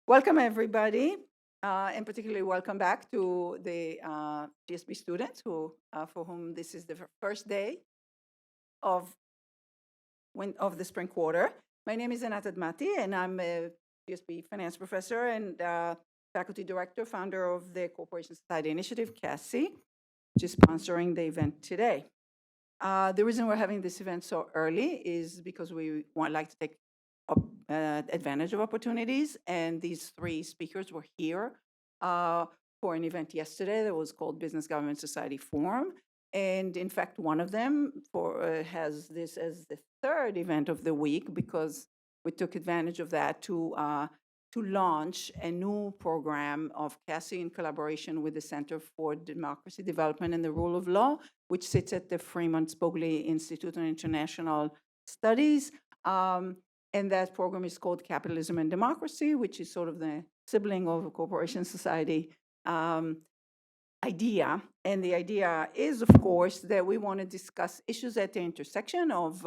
Welcome, everybody, and particularly welcome back to the GSB students for whom this is the first day of the spring quarter. My name is Anat Admati, and I'm a GSB finance professor and faculty director, founder of the Corporation Society Initiative, CASI, which is sponsoring the event today. The reason we're having this event so early is because we like to take advantage of opportunities, and these three speakers were here for an event yesterday that was called Business Government Society Forum. And in fact, one of them has this as the third event of the week because we took advantage of that to launch a new program of CASI in collaboration with the Center for Democracy Development and the Rule of Law, which sits at the Freeman Spogli Institute on International Studies. And that program is called Capitalism and Democracy, which is sort of the sibling of a corporation society idea. And the idea is, of course, that we want to discuss issues at the intersection of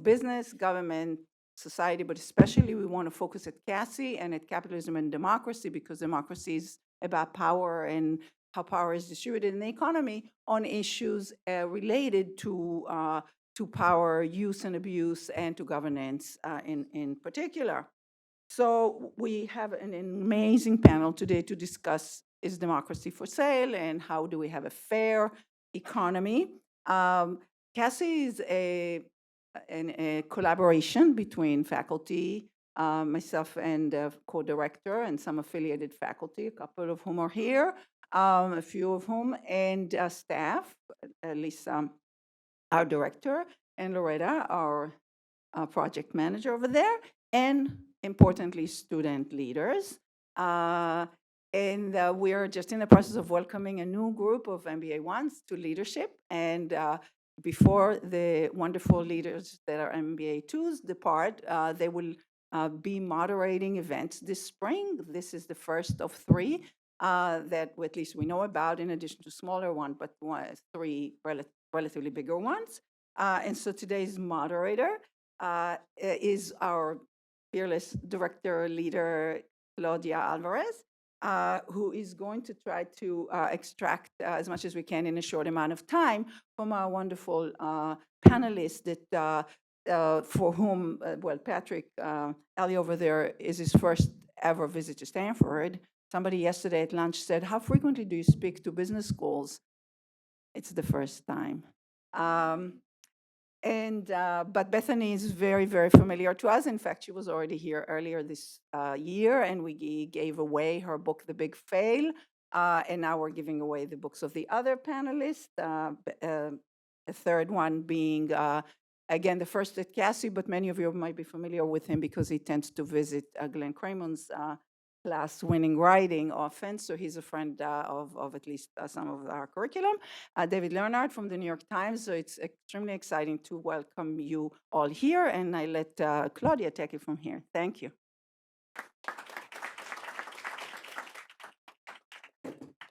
business, government, society, but especially we want to focus at CASI and at capitalism and democracy, because democracy is about power and how power is distributed in the economy on issues related to power use and abuse and to governance in particular. So we have an amazing panel today to discuss, is democracy for sale and how do we have a fair economy? CASI is a collaboration between faculty, myself and co-director and some affiliated faculty, a couple of whom are here, a few of whom, and staff, at least our director, and Loretta, our project manager over there, and importantly, student leaders. And we are just in the process of welcoming a new group of MBA ones to leadership. And before the wonderful leaders that are MBA twos depart, they will be moderating events this spring. This is the first of three that at least we know about, in addition to smaller one, but three relatively bigger ones. And so today's moderator is our fearless director leader, Claudia Alvarez, who is going to try to extract as much as we can in a short amount of time from our wonderful panelists that for whom, well, Patrick Ali over there is his first ever visit to Stanford. Somebody yesterday at lunch said, "How frequently do you speak to business schools?" It's the first time. But Bethany is very, very familiar to us. In fact, she was already here earlier this year, and we gave away her book, The Big Fail. And now we're giving away the books of the other panelists, a third one being, again, the first at CASI, but many of you might be familiar with him because he tends to visit Glenn Cramon's class, Winning Writing, often. So he's a friend of at least some of our curriculum. David Leonhardt from the New York Times. So it's extremely exciting to welcome you all here. And I let Claudia take it from here. Thank you.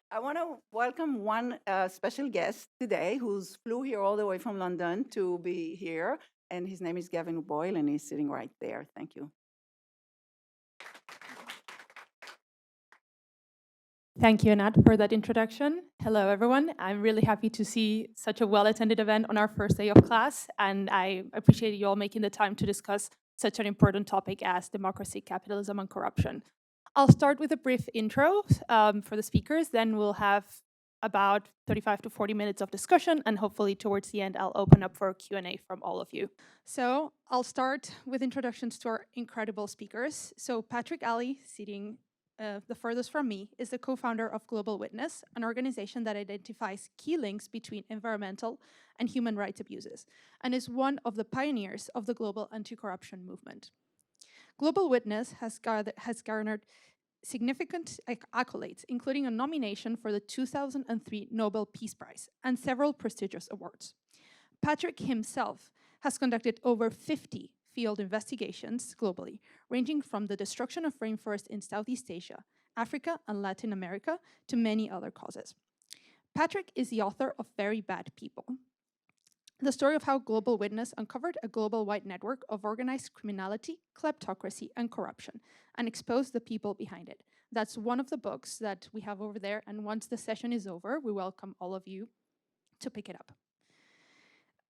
I want to welcome one special guest today who's flew here all the way from London to be here. And his name is Gavin Boyle, and he's sitting right there. Thank you. Thank you, Anat, for that introduction. Hello, everyone. I'm really happy to see such a well-attended event on our first day of class, and I appreciate you all making the time to discuss such an important topic as democracy, capitalism, and corruption. I'll start with a brief intro for the speakers, then we'll have about 35 to 40 minutes of discussion, and hopefully towards the end, I'll open up for a Q&A from all of you. So I'll start with introductions to our incredible speakers. So Patrick Ali, sitting the furthest from me, is the co-founder of Global Witness, an organization that identifies key links between environmental and human rights abuses, and is one of the pioneers of the global anti-corruption movement. Global Witness has garnered significant accolades, including a nomination for the 2003 Nobel Peace Prize and several prestigious awards. Patrick himself has conducted over 50 field investigations globally, ranging from the destruction of rainforests in Southeast Asia, Africa, and Latin America to many other causes. Patrick is the author of Very Bad People, the story of how Global Witness uncovered a global-wide network of organized criminality, kleptocracy, and corruption, and exposed the people behind it. That's one of the books that we have over there, and once the session is over, we welcome all of you to pick it up.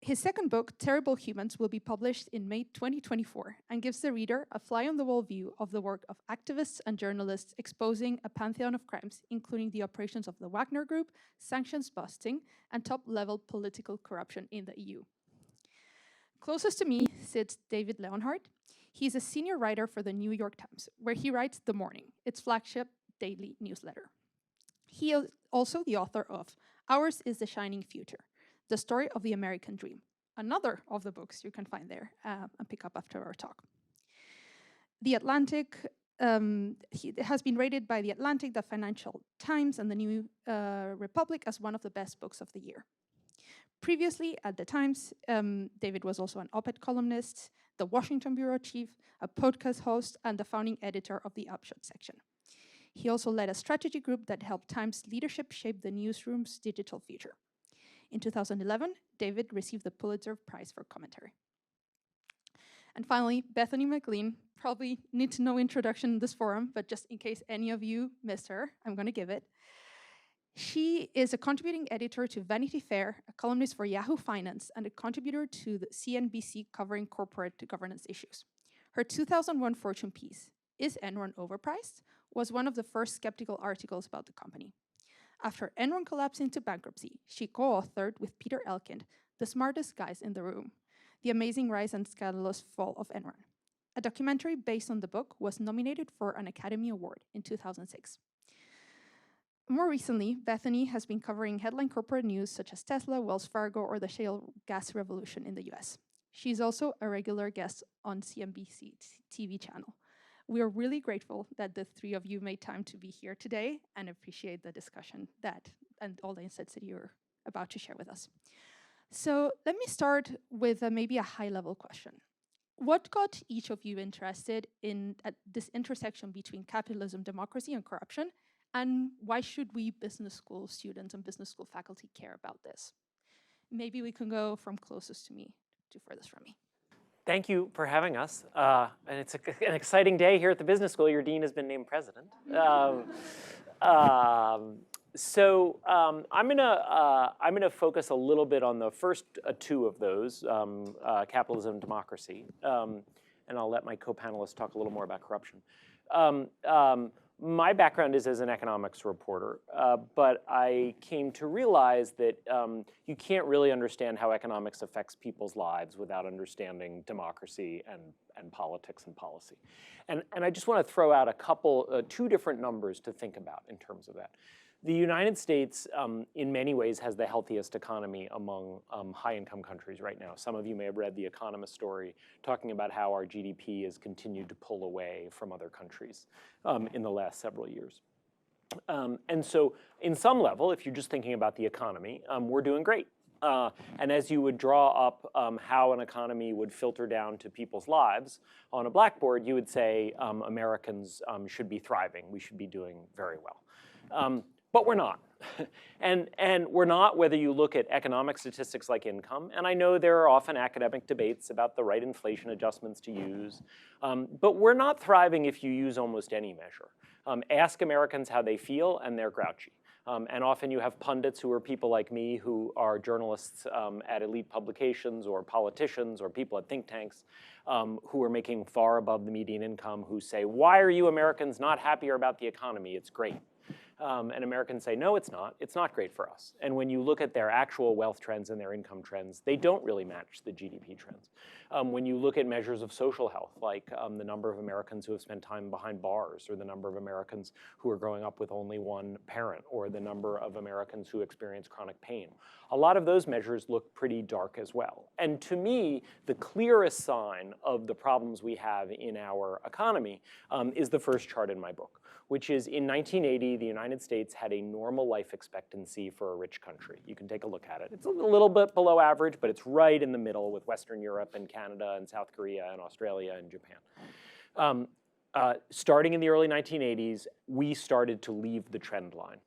His second book, Terrible Humans, will be published in May 2024 and gives the reader a fly-on-the-wall view of the work of activists and journalists exposing a pantheon of crimes, including the operations of the Wagner Group, sanctions busting, and top-level political corruption in the EU. Closest to me sits David Leonhardt. He's a senior writer for the New York Times, where he writes The Morning, its flagship daily newsletter. He is also the author of Ours is the Shining Future, the story of the American dream, another of the books you can find there and pick up after our talk. The Atlantic has been rated by The Atlantic, the Financial Times, and the New Republic as one of the best books of the year. Previously at the Times, David was also an op-ed columnist, the Washington bureau chief, a podcast host, and the founding editor of the Upshot section. He also led a strategy group that helped Times leadership shape the newsroom's digital future. In 2011, David received the Pulitzer Prize for commentary. And finally, Bethany McLean, probably need to know introduction in this forum, but just in case any of you missed her, I'm going to give it. She is a contributing editor to Vanity Fair, a columnist for Yahoo Finance, and a contributor to the CNBC covering corporate governance issues. Her 2001 Fortune piece, Is Enron Overpriced?, was one of the first skeptical articles about the company. After Enron collapsed into bankruptcy, she co-authored with Peter Elkind, The Smartest Guys in the Room, The Amazing Rise and Scandalous Fall of Enron. A documentary based on the book was nominated for an Academy Award in 2006. More recently, Bethany has been covering headline corporate news such as Tesla, Wells Fargo, or the shale gas revolution in the US. She's also a regular guest on CNBC TV channel. We are really grateful that the three of you made time to be here today and appreciate the discussion and all the insights that you're about to share with us. So let me start with maybe a high-level question. What got each of you interested in at this intersection between capitalism, democracy, and corruption? And why should we business school students and business school faculty care about this? Maybe we can go from closest to me to furthest from me. Thank you for having us. And it's an exciting day here at the business school. Your dean has been named president. I'm gonna focus a little bit on the first two of those, capitalism and democracy. And I'll let my co-panelists talk a little more about corruption. My background is as an economics reporter, but I came to realize that you can't really understand how economics affects people's lives without understanding democracy and politics and policy. And I just want to throw out two different numbers to think about in terms of that. The United States, in many ways, has the healthiest economy among high-income countries right now. Some of you may have read The Economist story talking about how our GDP has continued to pull away from other countries in the last several years. And so, in some level, if you're just thinking about the economy, we're doing great. And as you would draw up how an economy would filter down to people's lives on a blackboard, you would say Americans should be thriving. We should be doing very well. But we're not. And we're not whether you look at economic statistics like income, and I know there are often academic debates about the right inflation adjustments to use, but we're not thriving if you use almost any measure. Ask Americans how they feel, and they're grouchy. And often you have pundits who are people like me who are journalists at elite publications or politicians or people at think tanks who are making far above the median income who say, why are you Americans not happier about the economy? It's great. And Americans say, no, it's not great for us. And when you look at their actual wealth trends and their income trends, they don't really match the GDP trends. When you look at measures of social health, like the number of Americans who have spent time behind bars, or the number of Americans who are growing up with only one parent, or the number of Americans who experience chronic pain, a lot of those measures look pretty dark as well. And to me, the clearest sign of the problems we have in our economy is the first chart in my book, which is in 1980, the United States had a normal life expectancy for a rich country. You can take a look at it. It's a little bit below average, but it's right in the middle with Western Europe and Canada and South Korea and Australia and Japan. Starting in the early 1980s, we started to leave the trend line.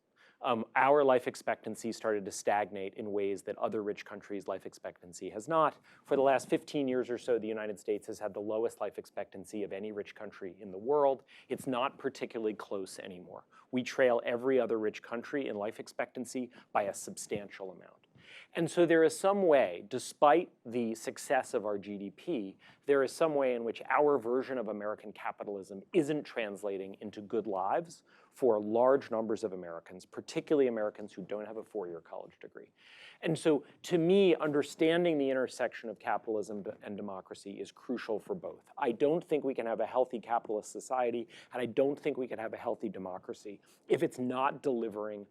our life expectancy started to stagnate in ways that other rich countries' life expectancy has not. For the last 15 years or so, the United States has had the lowest life expectancy of any rich country in the world. It's not particularly close anymore. We trail every other rich country in life expectancy by a substantial amount. And so there is some way, despite the success of our GDP, there is some way in which our version of American capitalism isn't translating into good lives for large numbers of Americans, particularly Americans who don't have a four-year college degree. And so to me, understanding the intersection of capitalism and democracy is crucial for both. I don't think we can have a healthy capitalist society, and I don't think we can have a healthy democracy if it's not delivering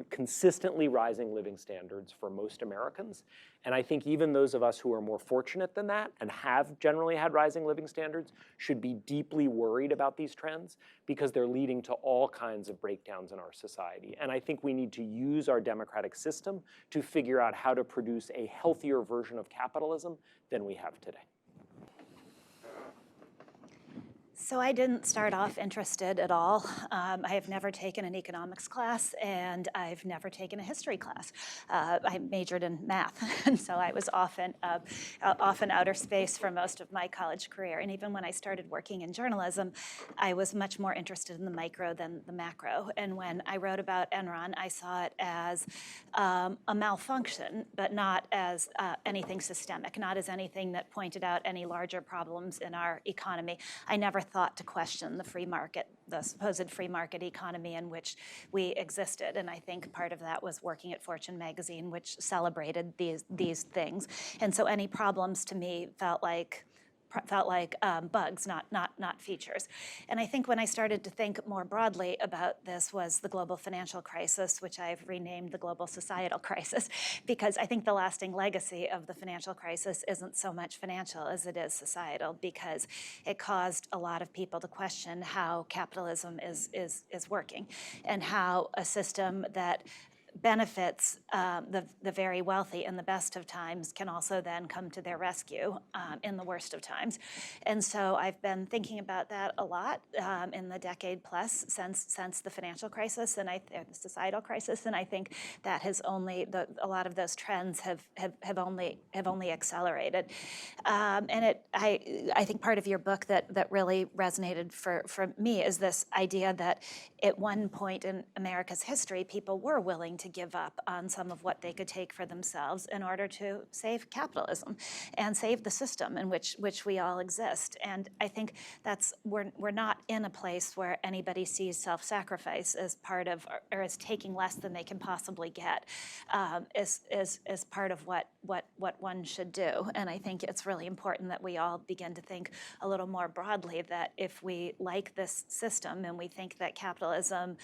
consistently rising living standards for most Americans. And I think even those of us who are more fortunate than that and have generally had rising living standards should be deeply worried about these trends because they're leading to all kinds of breakdowns in our society. And I think we need to use our democratic system to figure out how to produce a healthier version of capitalism than we have today. So I didn't start off interested at all. I have never taken an economics class, and I've never taken a history class. I majored in math, and so I was often outer space for most of my college career. And even when I started working in journalism, I was much more interested in the micro than the macro. And when I wrote about Enron, I saw it as a malfunction, but not as anything systemic, not as anything that pointed out any larger problems in our economy. I never thought to question the free market, the supposed free market economy in which we existed. And I think part of that was working at Fortune magazine, which celebrated these things. And so any problems to me felt like bugs, not features. And I think when I started to think more broadly about this was the global financial crisis, which I've renamed the global societal crisis, because I think the lasting legacy of the financial crisis isn't so much financial as it is societal, because it caused a lot of people to question how capitalism is working and how a system that benefits the very wealthy in the best of times can also then come to their rescue in the worst of times. And so I've been thinking about that a lot in the decade plus since the financial crisis and the societal crisis. And I think that has only, a lot of those trends have only accelerated. And I think part of your book that really resonated for me is this idea that at one point in America's history, people were willing to give up on some of what they could take for themselves in order to save capitalism and save the system in which we all exist. And I think we're not in a place where anybody sees self-sacrifice as part of, or as taking less than they can possibly get, as part of what one should do. And I think it's really important that we all begin to think a little more broadly that if we like this system and we think that capitalism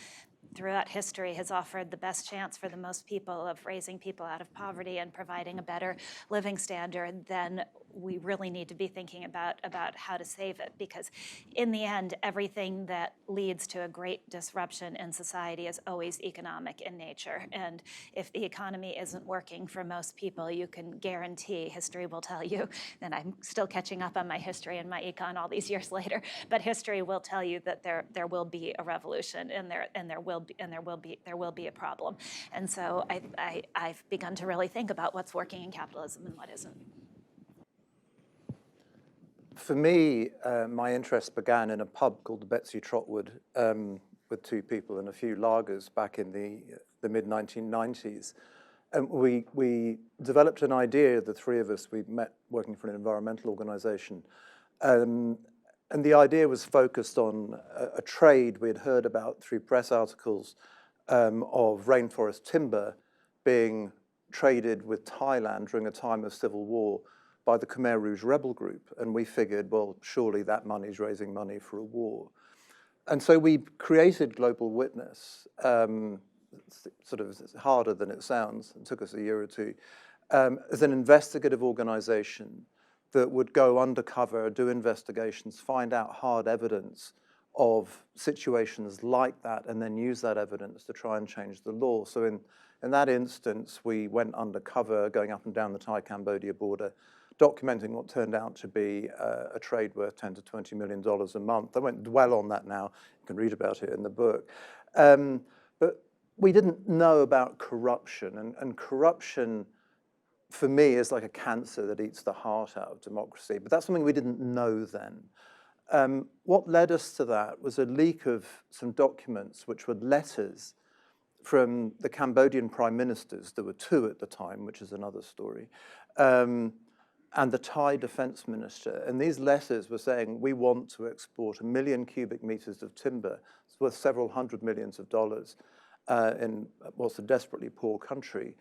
throughout history has offered the best chance for the most people of raising people out of poverty and providing a better living standard, then we really need to be thinking about how to save it. Because in the end, everything that leads to a great disruption in society is always economic in nature. And if the economy isn't working for most people, you can guarantee, history will tell you, and I'm still catching up on my history and my econ all these years later, but history will tell you that there will be a revolution and there will be a problem. And so I've begun to really think about what's working in capitalism and what isn't. For me, my interest began in a pub called the Betsy Trotwood with two people and a few lagers back in the mid-1990s. And we developed an idea, the three of us, we met working for an environmental organization. And the idea was focused on a trade we had heard about through press articles of rainforest timber being traded with Thailand during a time of civil war by the Khmer Rouge rebel group. And we figured, well, surely that money is raising money for a war. And so we created Global Witness, sort of harder than it sounds, it took us a year or two, as an investigative organization that would go undercover, do investigations, find out hard evidence of situations like that, and then use that evidence to try and change the law. So in that instance, we went undercover, going up and down the Thai-Cambodia border, documenting what turned out to be a trade worth $10 to $20 million a month. I won't dwell on that now. You can read about it in the book. But we didn't know about corruption, and corruption, for me, is like a cancer that eats the heart out of democracy, but that's something we didn't know then. What led us to that was a leak of some documents, which were letters from the Cambodian prime ministers. There were two at the time, which is another story, and the Thai defense minister. And these letters were saying, we want to export 1 million cubic meters of timber. It's worth several hundred millions of dollars in what's a desperately poor country.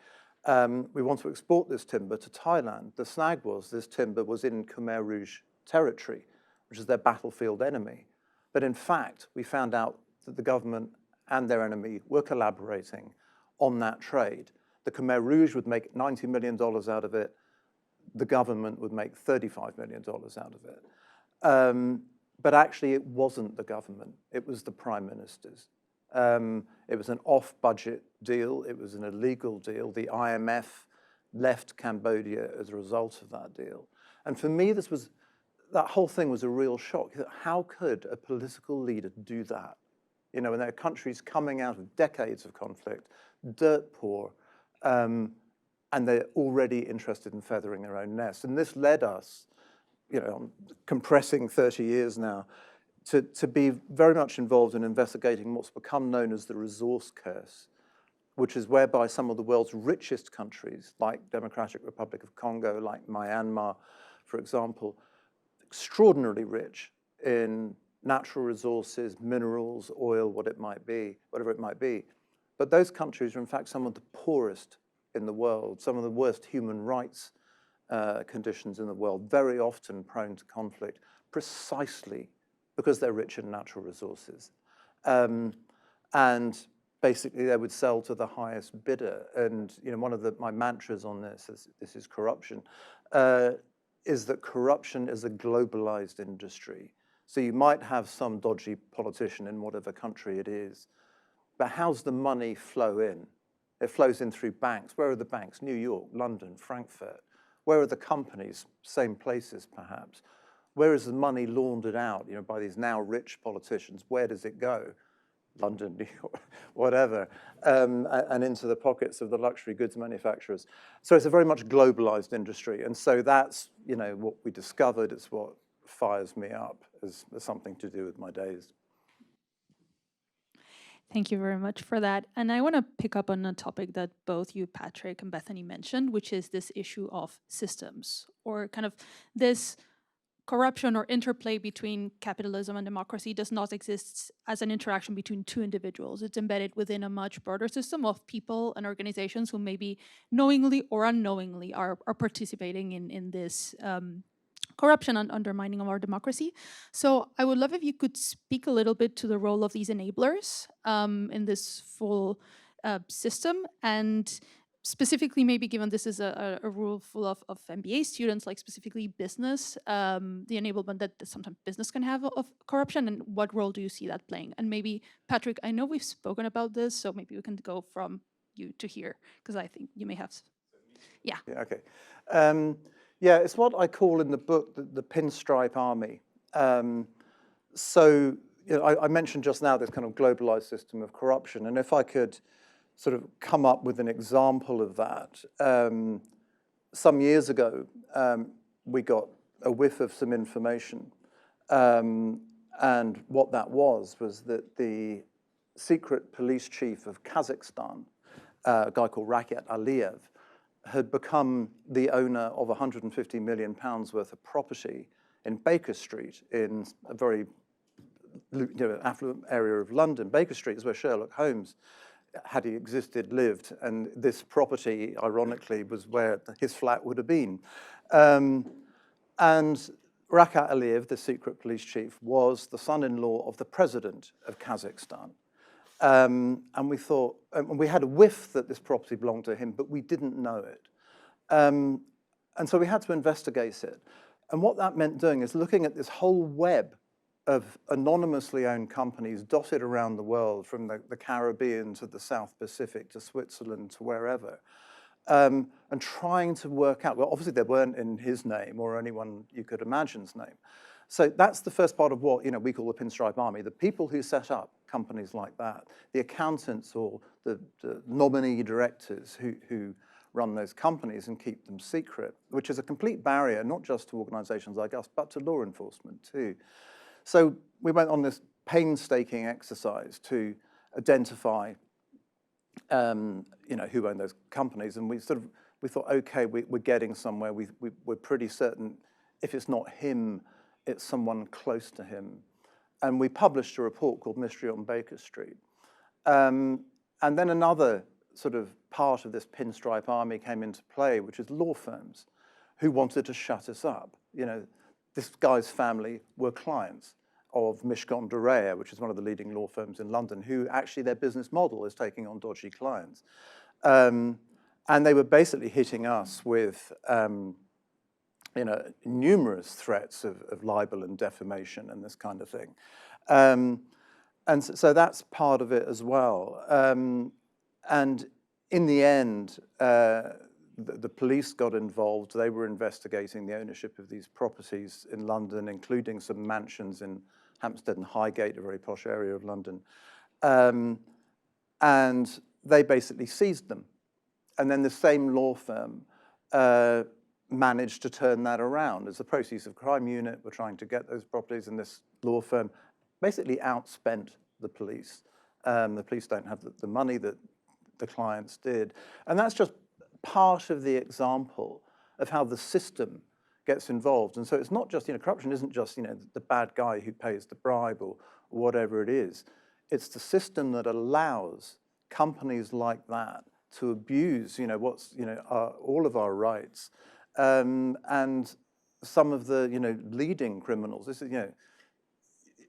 We want to export this timber to Thailand. The snag was this timber was in Khmer Rouge territory, which is their battlefield enemy. But in fact, we found out that the government and their enemy were collaborating on that trade. The Khmer Rouge would make $90 million out of it. The government would make $35 million out of it. But actually, it wasn't the government. It was the prime ministers. It was an off-budget deal. It was an illegal deal. The IMF left Cambodia as a result of that deal. And for me, that whole thing was a real shock. How could a political leader do that? You know, when there are countries coming out of decades of conflict, dirt poor, and they're already interested in feathering their own nest. And this led us, you know, I'm compressing 30 years now, to be very much involved in investigating what's become known as the resource curse, which is whereby some of the world's richest countries, like Democratic Republic of Congo, like Myanmar, for example, extraordinarily rich in natural resources, minerals, oil, whatever it might be. But those countries are in fact some of the poorest in the world, some of the worst human rights conditions in the world, very often prone to conflict, precisely because they're rich in natural resources. And basically they would sell to the highest bidder. And you know, one of my mantras on this is corruption, is that corruption is a globalized industry. So you might have some dodgy politician in whatever country it is, but how's the money flow in? It flows in through banks. Where are the banks? New York, London, Frankfurt. Where are the companies? Same places, perhaps. Where is the money laundered out, you know, by these now rich politicians? Where does it go? London, New York, whatever, and into the pockets of the luxury goods manufacturers. So it's a very much globalized industry. And so that's, you know, what we discovered. It's what fires me up as something to do with my days. Thank you very much for that. And I want to pick up on a topic that both you, Patrick, and Bethany mentioned, which is this issue of systems, or kind of this corruption or interplay between capitalism and democracy does not exist as an interaction between two individuals. It's embedded within a much broader system of people and organizations who maybe knowingly or unknowingly are participating in this corruption and undermining of our democracy. So I would love if you could speak a little bit to the role of these enablers in this full system, and specifically, maybe given this is a rule full of MBA students, like specifically business, the enablement that sometimes business can have of corruption, and what role do you see that playing? And maybe, Patrick, I know we've spoken about this, so maybe we can go from you to here, because I think you may have, yeah. Okay. Yeah, it's what I call in the book the pinstripe army. So you know, I mentioned just now this kind of globalized system of corruption, and if I could sort of come up with an example of that. Some years ago, we got a whiff of some information. And what that was that the secret police chief of Kazakhstan, a guy called Rakat Aliyev, had become the owner of £150 million worth of property in Baker Street, in a very affluent area of London. Baker Street is where Sherlock Holmes, had he existed, lived, and this property, ironically, was where his flat would have been. And Rakat Aliyev, the secret police chief, was the son-in-law of the president of Kazakhstan. And we thought, and we had a whiff that this property belonged to him, but we didn't know it. And so we had to investigate it. And what that meant doing is looking at this whole web of anonymously owned companies dotted around the world, from the Caribbean to the South Pacific to Switzerland to wherever, and trying to work out, well, obviously they weren't in his name or anyone you could imagine's name. So that's the first part of what we call the pinstripe army. The people who set up companies like that, the accountants or the nominee directors who run those companies and keep them secret, which is a complete barrier, not just to organizations like us, but to law enforcement too. So we went on this painstaking exercise to identify who owned those companies, and we thought, okay, we're getting somewhere. We're pretty certain if it's not him, it's someone close to him. And we published a report called Mystery on Baker Street. And then another sort of part of this pinstripe army came into play, which is law firms who wanted to shut us up. This guy's family were clients of Mishcon de Reya, which is one of the leading law firms in London, who actually their business model is taking on dodgy clients. And they were basically hitting us with numerous threats of libel and defamation and this kind of thing. And so that's part of it as well. And in the end, the police got involved. They were investigating the ownership of these properties in London, including some mansions in Hampstead and Highgate, a very posh area of London. And they basically seized them. And then the same law firm managed to turn that around. As the proceeds of crime unit were trying to get those properties, and this law firm basically outspent the police. The police don't have the money that the clients did. And that's just part of the example of how the system gets involved. And so it's not just, corruption isn't just, the bad guy who pays the bribe or whatever it is. It's the system that allows companies like that to abuse, all of our rights. And some of the, leading criminals. This is,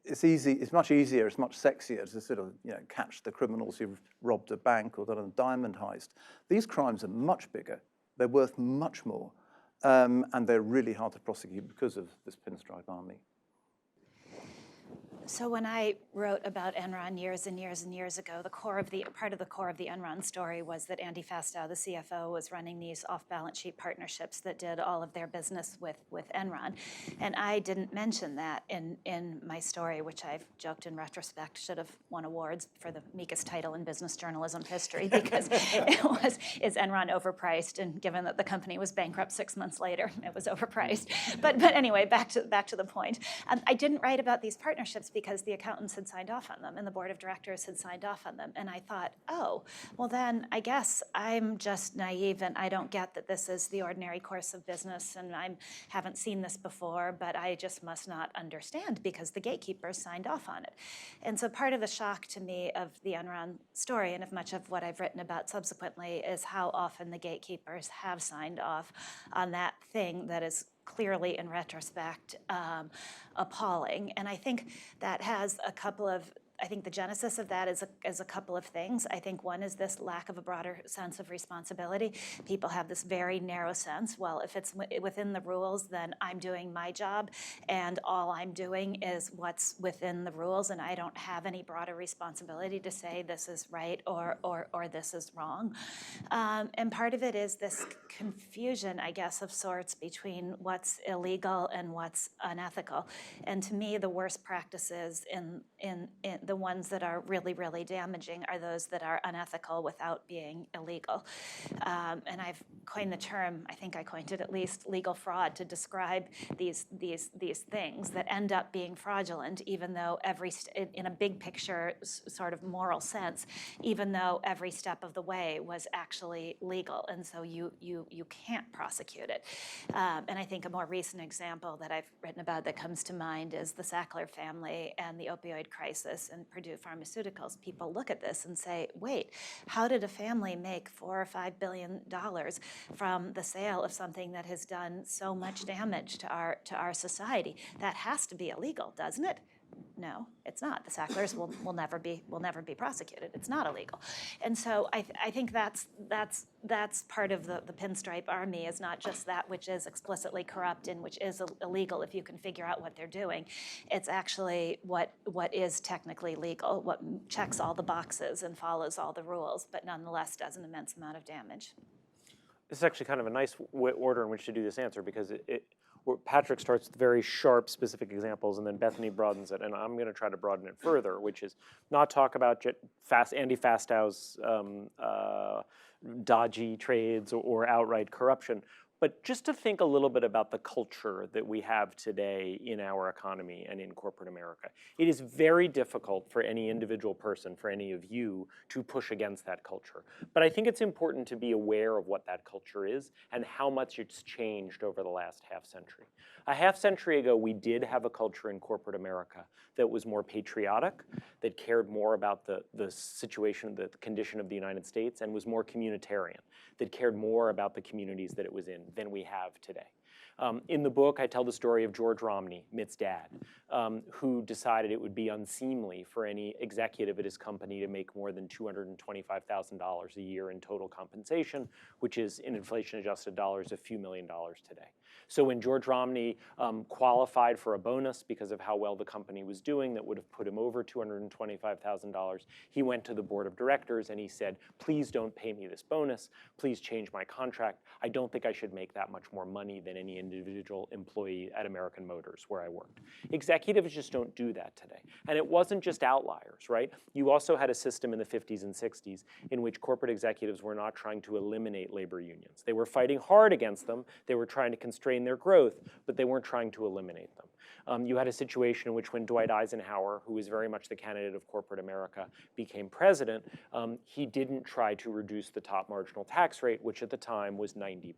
it's easy. It's much easier. It's much sexier to sort of, catch the criminals who've robbed a bank or done a diamond heist. These crimes are much bigger. They're worth much more, and they're really hard to prosecute because of this pinstripe army. So when I wrote about Enron years and years and years ago, part of the core of the Enron story was that Andy Fastow, the CFO, was running these off-balance sheet partnerships that did all of their business with Enron. And I didn't mention that in my story, which I've joked in retrospect should have won awards for the meekest title in business journalism history, because it was, is Enron overpriced? And given that the company was bankrupt 6 months later, it was overpriced. But anyway, back to the point. I didn't write about these partnerships because the accountants had signed off on them and the board of directors had signed off on them. And I thought, oh, well then I guess I'm just naive and I don't get that this is the ordinary course of business and I haven't seen this before, but I just must not understand because the gatekeepers signed off on it. And so part of the shock to me of the Enron story and of much of what I've written about subsequently is how often the gatekeepers have signed off on that thing that is clearly, in retrospect, appalling. And I think that has a couple of, I think the genesis of that is a couple of things. I think one is this lack of a broader sense of responsibility. People have this very narrow sense, well, if it's within the rules, then I'm doing my job, and all I'm doing is what's within the rules, and I don't have any broader responsibility to say this is right or this is wrong. And part of it is this confusion, I guess, of sorts between what's illegal and what's unethical. And to me, the worst practices in the ones that are really, really damaging are those that are unethical without being illegal. And I've coined the term, I think I coined it at least, legal fraud, to describe these things that end up being fraudulent, even though in a big picture sort of moral sense, even though every step of the way was actually legal. And so you can't prosecute it. And I think a more recent example that I've written about that comes to mind is the Sackler family and the opioid crisis and Purdue Pharmaceuticals. People look at this and say, wait, how did a family make $4 or $5 billion from the sale of something that has done so much damage to our society? That has to be illegal, doesn't it? No, it's not. The Sacklers will never be prosecuted. It's not illegal. And so I think that's part of the pinstripe army, is not just that which is explicitly corrupt and which is illegal if you can figure out what they're doing. It's actually what is technically legal, what checks all the boxes and follows all the rules, but nonetheless does an immense amount of damage. This is actually kind of a nice order in which to do this answer, because where Patrick starts with very sharp, specific examples, and then Bethany broadens it, and I'm going to try to broaden it further, which is not talk about Andy Fastow's dodgy trades or outright corruption, but just to think a little bit about the culture that we have today in our economy and in corporate America. It is very difficult for any individual person, for any of you, to push against that culture. But I think it's important to be aware of what that culture is and how much it's changed over the last half century. A half century ago, we did have a culture in corporate America that was more patriotic, that cared more about the situation, the condition of the United States, and was more communitarian, that cared more about the communities that it was in than we have today. In the book, I tell the story of George Romney, Mitt's dad, who decided it would be unseemly for any executive at his company to make more than $225,000 a year in total compensation, which is, in inflation-adjusted dollars, a few $1 million today. So when George Romney qualified for a bonus because of how well the company was doing that would have put him over $225,000, he went to the board of directors and he said, please don't pay me this bonus. Please change my contract. I don't think I should make that much more money than any individual employee at American Motors where I worked. Executives just don't do that today. And it wasn't just outliers, right? You also had a system in the 50s and 60s in which corporate executives were not trying to eliminate labor unions. They were fighting hard against them. They were trying to constrain their growth, but they weren't trying to eliminate them. You had a situation in which when Dwight Eisenhower, who was very much the candidate of corporate America, became president, he didn't try to reduce the top marginal tax rate, which at the time was 90%.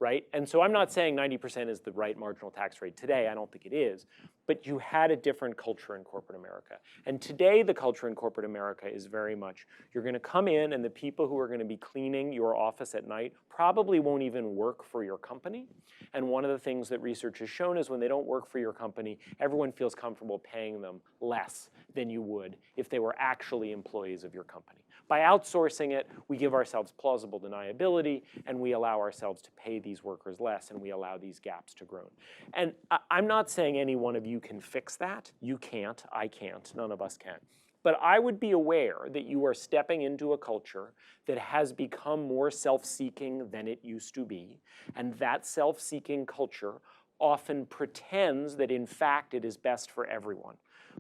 Right? And so I'm not saying 90% is the right marginal tax rate today. I don't think it is. But you had a different culture in corporate America. And today the culture in corporate America is very much, you're going to come in and the people who are going to be cleaning your office at night probably won't even work for your company. And one of the things that research has shown is when they don't work for your company, everyone feels comfortable paying them less than you would if they were actually employees of your company. By outsourcing it, we give ourselves plausible deniability, and we allow ourselves to pay these workers less, and we allow these gaps to grow. And I'm not saying any one of you can fix that. You can't. I can't. None of us can. But I would be aware that you are stepping into a culture that has become more self-seeking than it used to be, and that self-seeking culture often pretends that in fact it is best for everyone.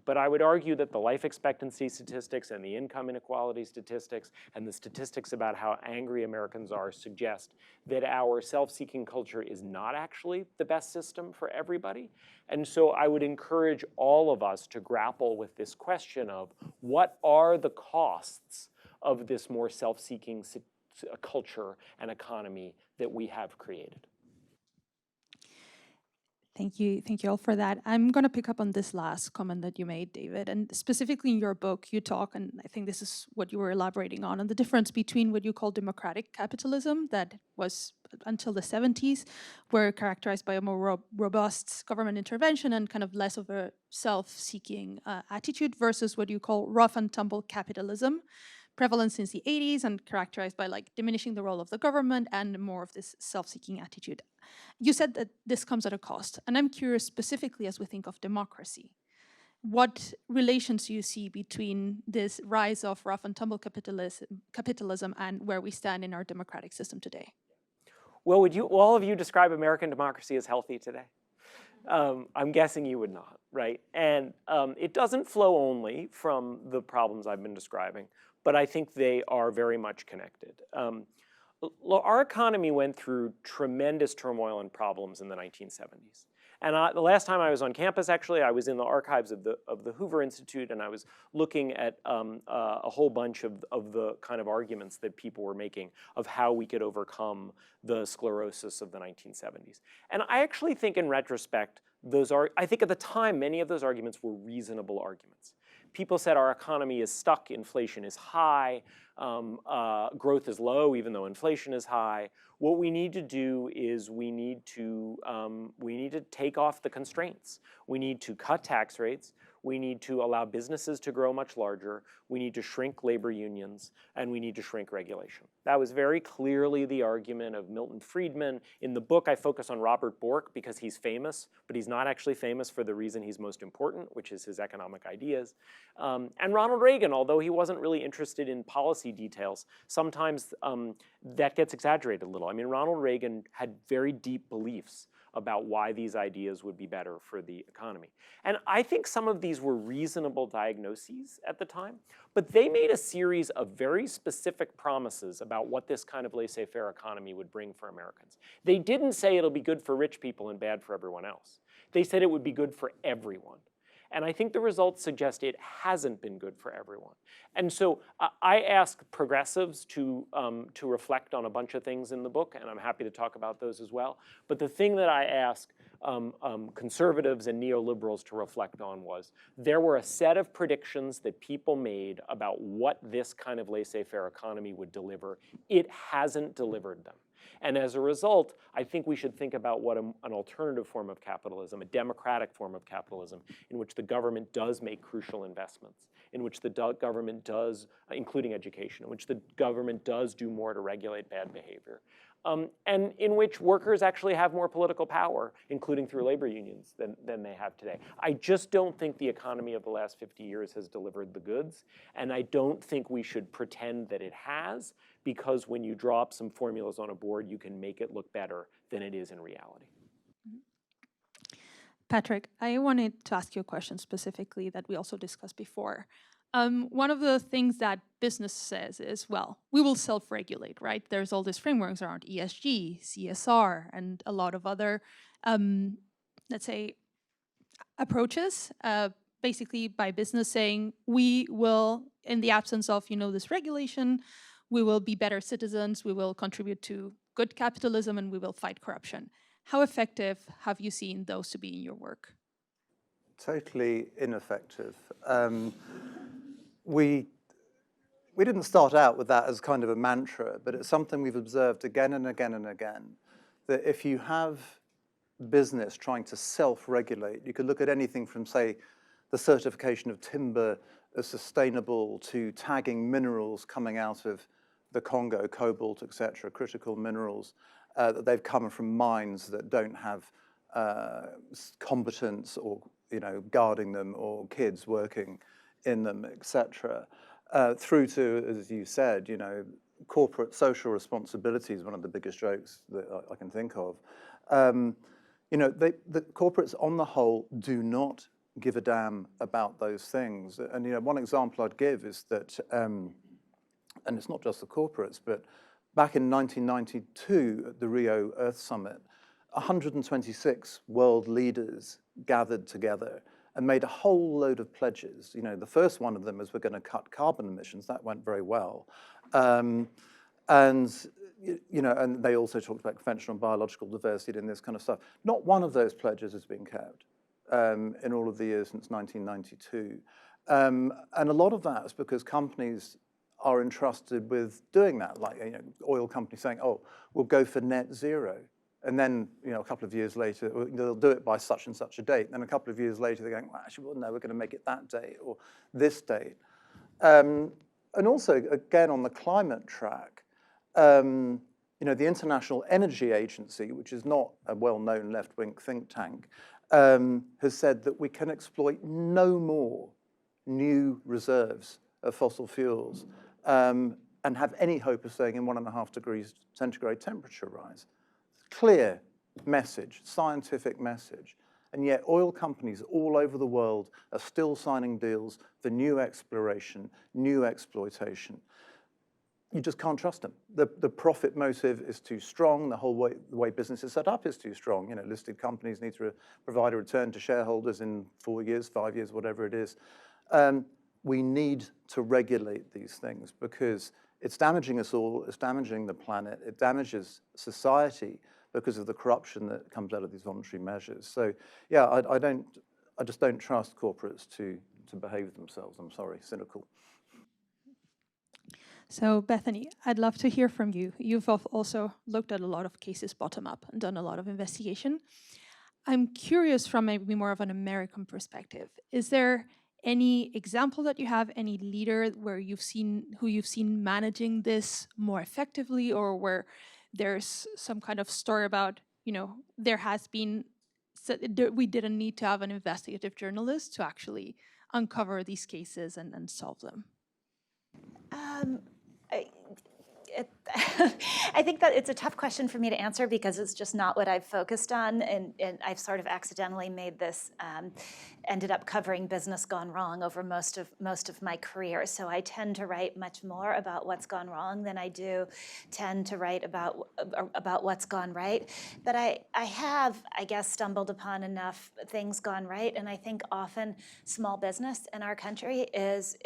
But I would argue that the life expectancy statistics and the income inequality statistics and the statistics about how angry Americans are suggest that our self-seeking culture is not actually the best system for everybody. And so I would encourage all of us to grapple with this question of what are the costs of this more self-seeking culture and economy that we have created. Thank you all for that. I'm going to pick up on this last comment that you made, David, and specifically in your book, you talk, and I think this is what you were elaborating on the difference between what you call democratic capitalism that was until the 70s, were characterized by a more robust government intervention and kind of less of a self-seeking attitude versus what you call rough and tumble capitalism, prevalent since the 80s and characterized by like diminishing the role of the government and more of this self-seeking attitude. You said that this comes at a cost, and I'm curious specifically as we think of democracy. What relations do you see between this rise of rough and tumble capitalism and where we stand in our democratic system today? Well, would you, all of you describe American democracy as healthy today? I'm guessing you would not, right? And it doesn't flow only from the problems I've been describing, but I think they are very much connected. Our economy went through tremendous turmoil and problems in the 1970s. And the last time I was on campus, actually, I was in the archives of the Hoover Institute, and I was looking at a whole bunch of the kind of arguments that people were making of how we could overcome the sclerosis of the 1970s. And I actually think in retrospect, I think at the time, many of those arguments were reasonable arguments. People said our economy is stuck, inflation is high, growth is low even though inflation is high. What we need to do is we need to take off the constraints. We need to cut tax rates. We need to allow businesses to grow much larger. We need to shrink labor unions, and we need to shrink regulation. That was very clearly the argument of Milton Friedman. In the book, I focus on Robert Bork because he's famous, but he's not actually famous for the reason he's most important, which is his economic ideas. And Ronald Reagan, although he wasn't really interested in policy details, sometimes that gets exaggerated a little. I mean, Ronald Reagan had very deep beliefs about why these ideas would be better for the economy. And I think some of these were reasonable diagnoses at the time, but they made a series of very specific promises about what this kind of laissez-faire economy would bring for Americans. They didn't say it'll be good for rich people and bad for everyone else. They said it would be good for everyone. And I think the results suggest it hasn't been good for everyone. And so I ask progressives to reflect on a bunch of things in the book, and I'm happy to talk about those as well. But the thing that I ask conservatives and neoliberals to reflect on was there were a set of predictions that people made about what this kind of laissez-faire economy would deliver. It hasn't delivered them. And as a result, I think we should think about what an alternative form of capitalism, a democratic form of capitalism, in which the government does make crucial investments, in which the government does, including education, in which the government does do more to regulate bad behavior, and in which workers actually have more political power, including through labor unions, than they have today. I just don't think the economy of the last 50 years has delivered the goods, and I don't think we should pretend that it has, because when you draw up some formulas on a board, you can make it look better than it is in reality. Patrick, I wanted to ask you a question specifically that we also discussed before. One of the things that business says is, well, we will self-regulate, right? There's all these frameworks around ESG, CSR, and a lot of other, let's say, approaches, basically by business saying, we will, in the absence of, this regulation, we will be better citizens, we will contribute to good capitalism, and we will fight corruption. How effective have you seen those to be in your work? Totally ineffective. We didn't start out with that as kind of a mantra, but it's something we've observed again and again and again, that if you have business trying to self-regulate, you could look at anything from, say, the certification of timber as sustainable to tagging minerals coming out of the Congo, cobalt, etc., critical minerals, that they've come from mines that don't have competence or guarding them or kids working in them, etc. Through to, as you said, corporate social responsibility is one of the biggest jokes that I can think of. The corporates on the whole do not give a damn about those things. And one example I'd give is that, and it's not just the corporates, but back in 1992 at the Rio Earth Summit, 126 world leaders gathered together and made a whole load of pledges. The first one of them is we're going to cut carbon emissions. That went very well. And they also talked about conventional and biological diversity and this kind of stuff. Not one of those pledges has been kept in all of the years since 1992. And a lot of that is because companies are entrusted with doing that, like oil companies saying, oh, we'll go for net zero. And then, a couple of years later, they'll do it by such and such a date. And then a couple of years later, they're going, well, actually, well, no, we're going to make it that date or this date. And also, again, on the climate track, the International Energy Agency, which is not a well-known left-wing think tank, has said that we can exploit no more new reserves of fossil fuels and have any hope of staying in 1.5 degrees centigrade temperature rise. Clear message, scientific message. And yet oil companies all over the world are still signing deals for new exploration, new exploitation. You just can't trust them. The profit motive is too strong. The whole way business is set up is too strong. Listed companies need to provide a return to shareholders in 4 years, 5 years, whatever it is. We need to regulate these things because it's damaging us all. It's damaging the planet. It damages society because of the corruption that comes out of these voluntary measures. So, yeah, I just don't trust corporates to behave themselves. I'm sorry, cynical. So Bethany, I'd love to hear from you. You've also looked at a lot of cases bottom up and done a lot of investigation. I'm curious from maybe more of an American perspective. Is there any example that you have, any leader who you've seen managing this more effectively, or where there's some kind of story about, there has been, we didn't need to have an investigative journalist to actually uncover these cases and solve them? I think that it's a tough question for me to answer because it's just not what I've focused on, and I've sort of accidentally made this, ended up covering business gone wrong over most of my career. So I tend to write much more about what's gone wrong than I do tend to write about what's gone right. But I have, I guess, stumbled upon enough things gone right, and I think often small business in our country is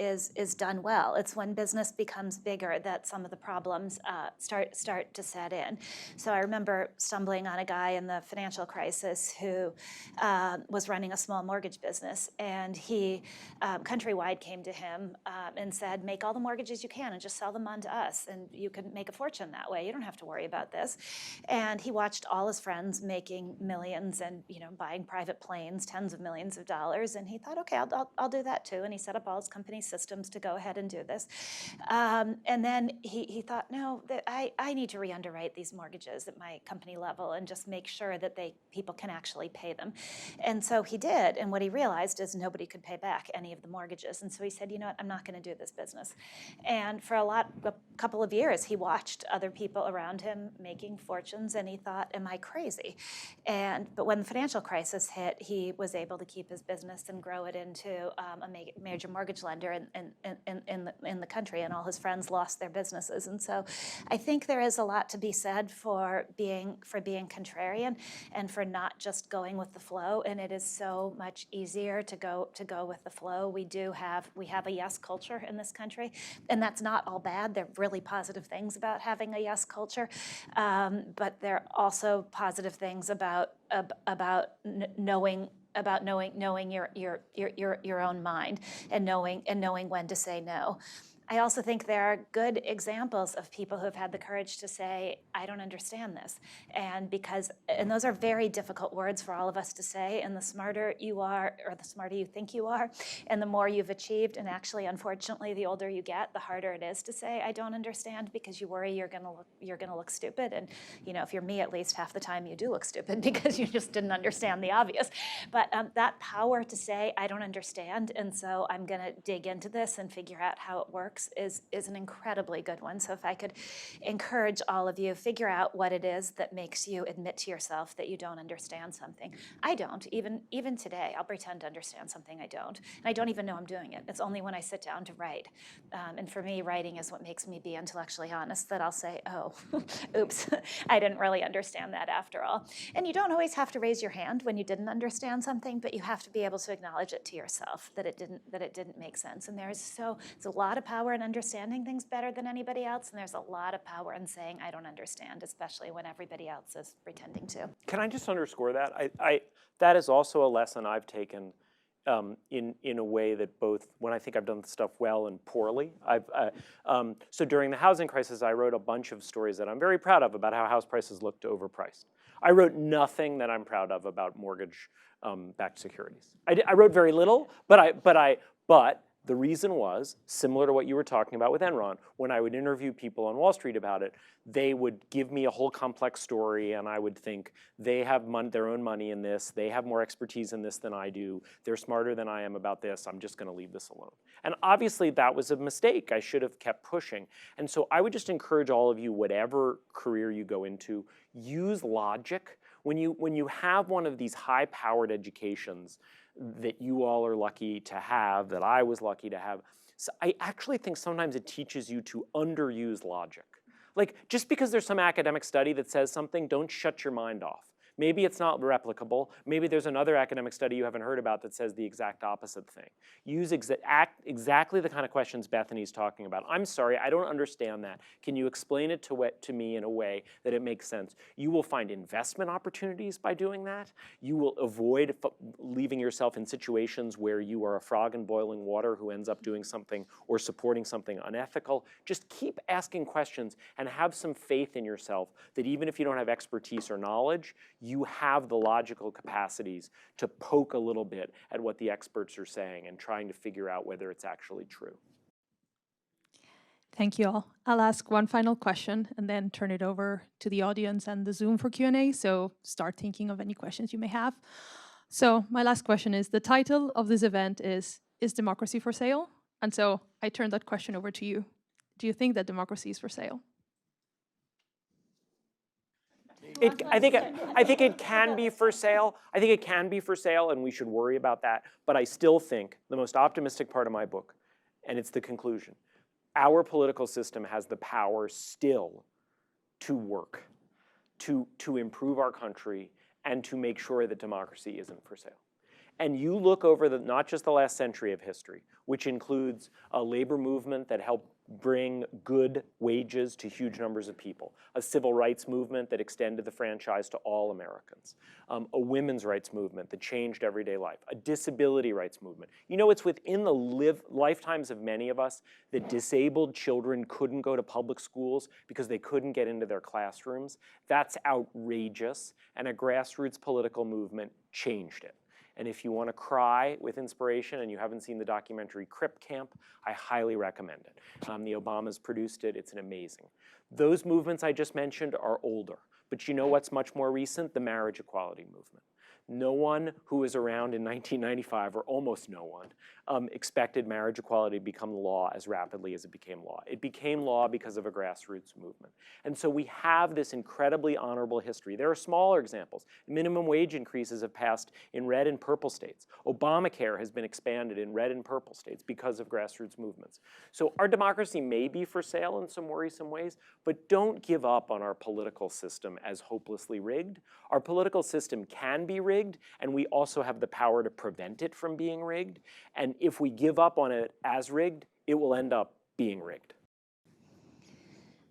done well. It's when business becomes bigger that some of the problems start to set in. So I remember stumbling on a guy in the financial crisis who was running a small mortgage business, and he, Countrywide came to him and said, make all the mortgages you can and just sell them on to us, and you can make a fortune that way. You don't have to worry about this. And he watched all his friends making millions and buying private planes, tens of millions of dollars, and he thought, okay, I'll do that too. And he set up all his company systems to go ahead and do this. And then he thought, no, I need to re-underwrite these mortgages at my company level and just make sure that people can actually pay them. And so he did, and what he realized is nobody could pay back any of the mortgages. And so he said, you know what, I'm not going to do this business. And for a couple of years, he watched other people around him making fortunes, and he thought, am I crazy? But when the financial crisis hit, he was able to keep his business and grow it into a major mortgage lender in the country, and all his friends lost their businesses. And so I think there is a lot to be said for being contrarian and for not just going with the flow. And it is so much easier to go with the flow. We have a yes culture in this country, and that's not all bad. There are really positive things about having a yes culture, but there are also positive things about knowing your own mind and knowing when to say no. I also think there are good examples of people who have had the courage to say, I don't understand this. And those are very difficult words for all of us to say, and the smarter you are, or the smarter you think you are, and the more you've achieved, and actually, unfortunately, the older you get, the harder it is to say, I don't understand, because you worry you're gonna look stupid. And if you're me, at least half the time you do look stupid because you just didn't understand the obvious. But that power to say, I don't understand, and so I'm gonna dig into this and figure out how it works is an incredibly good one. So if I could encourage all of you, figure out what it is that makes you admit to yourself that you don't understand something. I don't. Even today, I'll pretend to understand something I don't. And I don't even know I'm doing it. It's only when I sit down to write. And for me, writing is what makes me be intellectually honest, that I'll say, oh, oops, I didn't really understand that after all. And you don't always have to raise your hand when you didn't understand something, but you have to be able to acknowledge it to yourself that it didn't make sense. And there's a lot of power in understanding things better than anybody else, and there's a lot of power in saying I don't understand, especially when everybody else is pretending to. Can I just underscore that? That is also a lesson I've taken in a way that both when I think I've done stuff well and poorly. So during the housing crisis, I wrote a bunch of stories that I'm very proud of about how house prices looked overpriced. I wrote nothing that I'm proud of about mortgage-backed securities. I wrote very little, but the reason was, similar to what you were talking about with Enron, when I would interview people on Wall Street about it, they would give me a whole complex story, and I would think, they have their own money in this, they have more expertise in this than I do, they're smarter than I am about this, I'm just gonna leave this alone. And obviously that was a mistake. I should have kept pushing. And so I would just encourage all of you, whatever career you go into, use logic. When you have one of these high-powered educations that you all are lucky to have, that I was lucky to have, so I actually think sometimes it teaches you to underuse logic. Like, just because there's some academic study that says something, don't shut your mind off. Maybe it's not replicable. Maybe there's another academic study you haven't heard about that says the exact opposite thing. Use exactly the kind of questions Bethany's talking about. I'm sorry, I don't understand that. Can you explain it to me in a way that it makes sense? You will find investment opportunities by doing that. You will avoid leaving yourself in situations where you are a frog in boiling water who ends up doing something or supporting something unethical. Just keep asking questions and have some faith in yourself that even if you don't have expertise or knowledge, you have the logical capacities to poke a little bit at what the experts are saying and trying to figure out whether it's actually true. Thank you all. I'll ask one final question and then turn it over to the audience and the Zoom for Q&A, so start thinking of any questions you may have. So my last question is, the title of this event is democracy for sale? And so I turn that question over to you. Do you think that democracy is for sale? I think it can be for sale. I think it can be for sale, and we should worry about that. But I still think the most optimistic part of my book, and it's the conclusion, our political system has the power still to work, to improve our country, and to make sure that democracy isn't for sale. And you look over not just the last century of history, which includes a labor movement that helped bring good wages to huge numbers of people, a civil rights movement that extended the franchise to all Americans, a women's rights movement that changed everyday life, a disability rights movement. You know, it's within the lifetimes of many of us that disabled children couldn't go to public schools because they couldn't get into their classrooms. That's outrageous, and a grassroots political movement changed it. And if you want to cry with inspiration and you haven't seen the documentary Crip Camp, I highly recommend it. The Obamas produced it. It's amazing. Those movements I just mentioned are older. But you know what's much more recent? The marriage equality movement. No one who was around in 1995, or almost no one, expected marriage equality to become law as rapidly as it became law. It became law because of a grassroots movement. And so we have this incredibly honorable history. There are smaller examples. Minimum wage increases have passed in red and purple states. Obamacare has been expanded in red and purple states because of grassroots movements. So our democracy may be for sale in some worrisome ways, but don't give up on our political system as hopelessly rigged. Our political system can be rigged, and we also have the power to prevent it from being rigged. And if we give up on it as rigged, it will end up being rigged.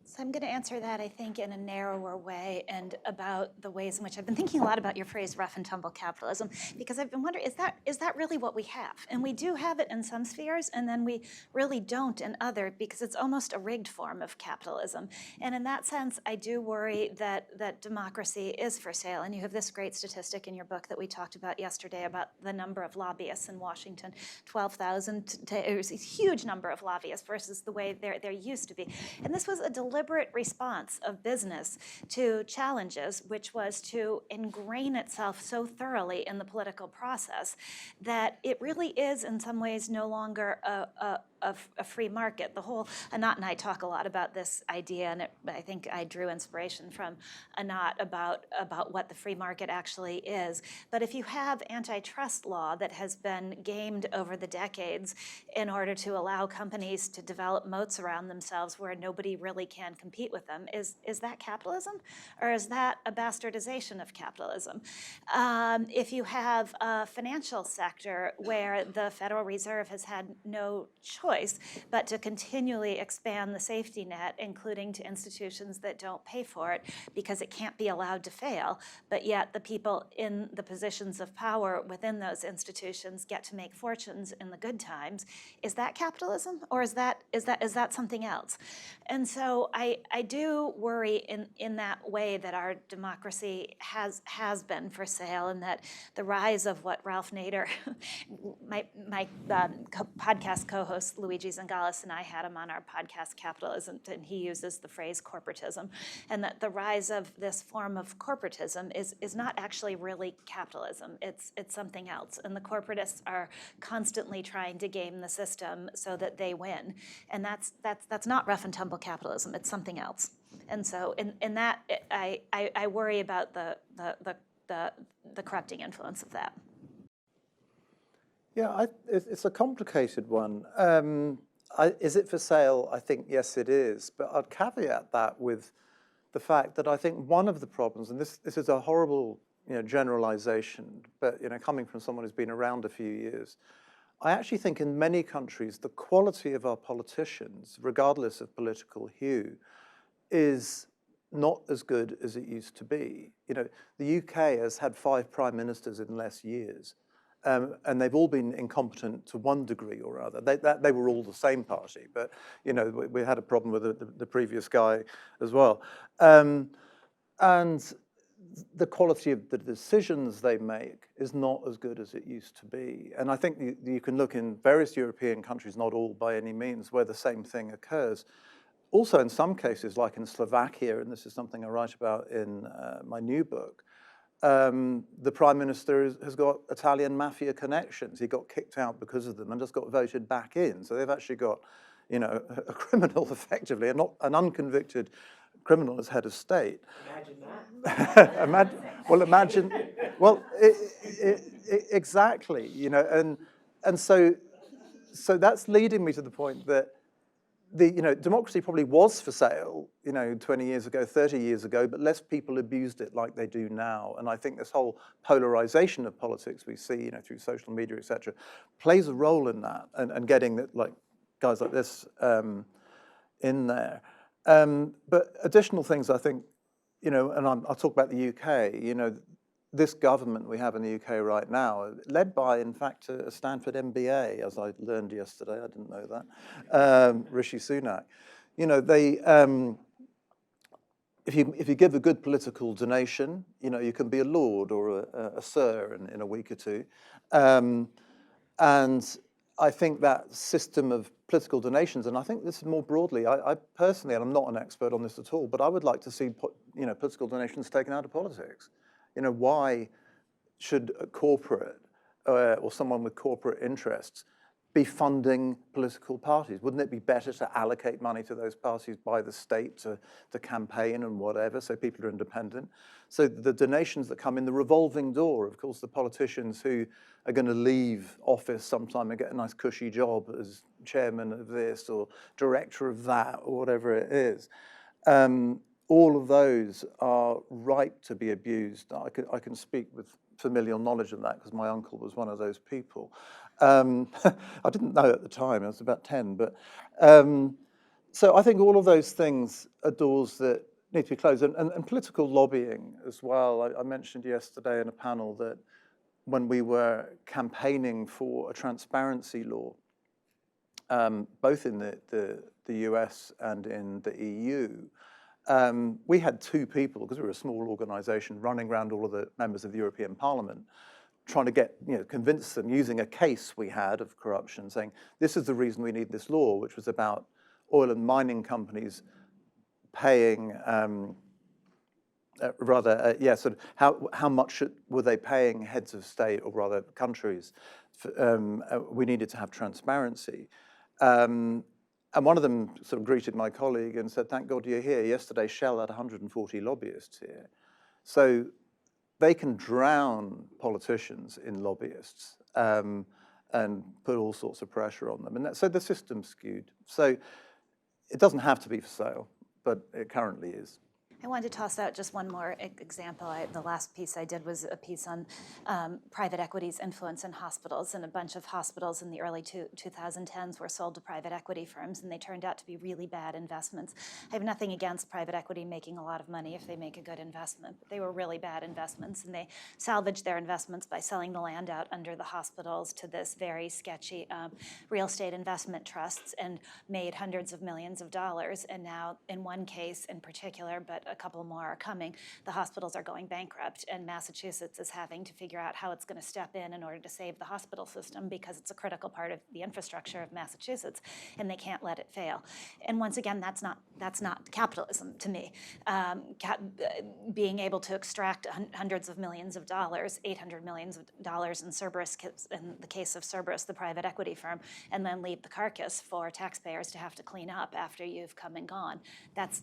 So I'm going to answer that, I think, in a narrower way and about the ways in which I've been thinking a lot about your phrase rough and tumble capitalism, because I've been wondering, is that really what we have? And we do have it in some spheres, and then we really don't in other, because it's almost a rigged form of capitalism. And in that sense, I do worry that democracy is for sale. And you have this great statistic in your book that we talked about yesterday about the number of lobbyists in Washington, 12,000. It was a huge number of lobbyists versus the way there used to be. And this was a deliberate response of business to challenges, which was to ingrain itself so thoroughly in the political process that it really is in some ways no longer a free market. The whole, Anat and I talk a lot about this idea, and I think I drew inspiration from Anat about what the free market actually is. But if you have antitrust law that has been gamed over the decades in order to allow companies to develop moats around themselves where nobody really can compete with them, is that capitalism? Or is that a bastardization of capitalism? If you have a financial sector where the Federal Reserve has had no choice but to continually expand the safety net, including to institutions that don't pay for it because it can't be allowed to fail, but yet the people in the positions of power within those institutions get to make fortunes in the good times, is that capitalism, or is that something else? And so I do worry in that way that our democracy has been for sale, and that the rise of what Ralph Nader, my podcast co-host Luigi Zingales and I had him on our podcast Capitalism, and he uses the phrase corporatism, and that the rise of this form of corporatism is not actually really capitalism. It's something else, and the corporatists are constantly trying to game the system so that they win, and that's not rough and tumble capitalism. It's something else. And so in that, I worry about the corrupting influence of that. Yeah, it's a complicated one. Is it for sale? I think, yes, it is. But I'd caveat that with the fact that I think one of the problems, and this is a horrible generalization, but coming from someone who's been around a few years, I actually think in many countries the quality of our politicians, regardless of political hue, is not as good as it used to be. The UK has had 5 prime ministers in less years. And they've all been incompetent to one degree or other. They were all the same party, but we had a problem with the previous guy as well. And the quality of the decisions they make is not as good as it used to be. And I think you can look in various European countries, not all by any means, where the same thing occurs. Also, in some cases, like in Slovakia, and this is something I write about in my new book, the Prime Minister has got Italian mafia connections. He got kicked out because of them and just got voted back in. So they've actually got, a criminal effectively, and not an unconvicted criminal as head of state. Imagine, exactly, you know, and so that's leading me to the point that democracy probably was for sale, 20 years ago, 30 years ago, but less people abused it like they do now. And I think this whole polarization of politics we see, through social media, et cetera, plays a role in that and getting like guys like this in there. But additional things, I think, and I'll talk about the UK, this government we have in the UK right now, led by, in fact, a Stanford MBA, as I learned yesterday, I didn't know that, Rishi Sunak. They, if you give a good political donation, you can be a lord or a sir in a week or two. And I think that system of political donations, and I think this is more broadly, I personally, and I'm not an expert on this at all, but I would like to see political donations taken out of politics. Why should a corporate or someone with corporate interests be funding political parties? Wouldn't it be better to allocate money to those parties by the state to campaign and whatever, so people are independent? So the donations that come in, the revolving door, of course, the politicians who are going to leave office sometime and get a nice cushy job as chairman of this or director of that or whatever it is. All of those are ripe to be abused. I can speak with familial knowledge of that because my uncle was one of those people. I didn't know at the time, I was about 10, but so I think all of those things are doors that need to be closed. And political lobbying as well. I mentioned yesterday in a panel that when we were campaigning for a transparency law, both in the US and in the EU, we had two people, because we were a small organization, running around all of the members of the European Parliament, trying to convince them using a case we had of corruption, saying, this is the reason we need this law, which was about oil and mining companies paying, sort of how much were they paying heads of state, or rather countries? We needed to have transparency. And one of them sort of greeted my colleague and said, thank God you're here. Yesterday, Shell had 140 lobbyists here. So they can drown politicians in lobbyists and put all sorts of pressure on them. And so the system's skewed. So it doesn't have to be for sale, but it currently is. I wanted to toss out just one more example. The last piece I did was a piece on private equity's influence in hospitals, and a bunch of hospitals in the early 2010s were sold to private equity firms, and they turned out to be really bad investments. I have nothing against private equity making a lot of money if they make a good investment, but they were really bad investments, and they salvaged their investments by selling the land out under the hospitals to this very sketchy real estate investment trusts, and made hundreds of millions of dollars. And now, in one case in particular, but a couple more are coming, the hospitals are going bankrupt, and Massachusetts is having to figure out how it's going to step in order to save the hospital system, because it's a critical part of the infrastructure of Massachusetts, and they can't let it fail. And once again, that's not capitalism to me. Being able to extract hundreds of millions of dollars, $800 million in Cerberus, in the case of Cerberus, the private equity firm, and then leave the carcass for taxpayers to have to clean up after you've come and gone. That's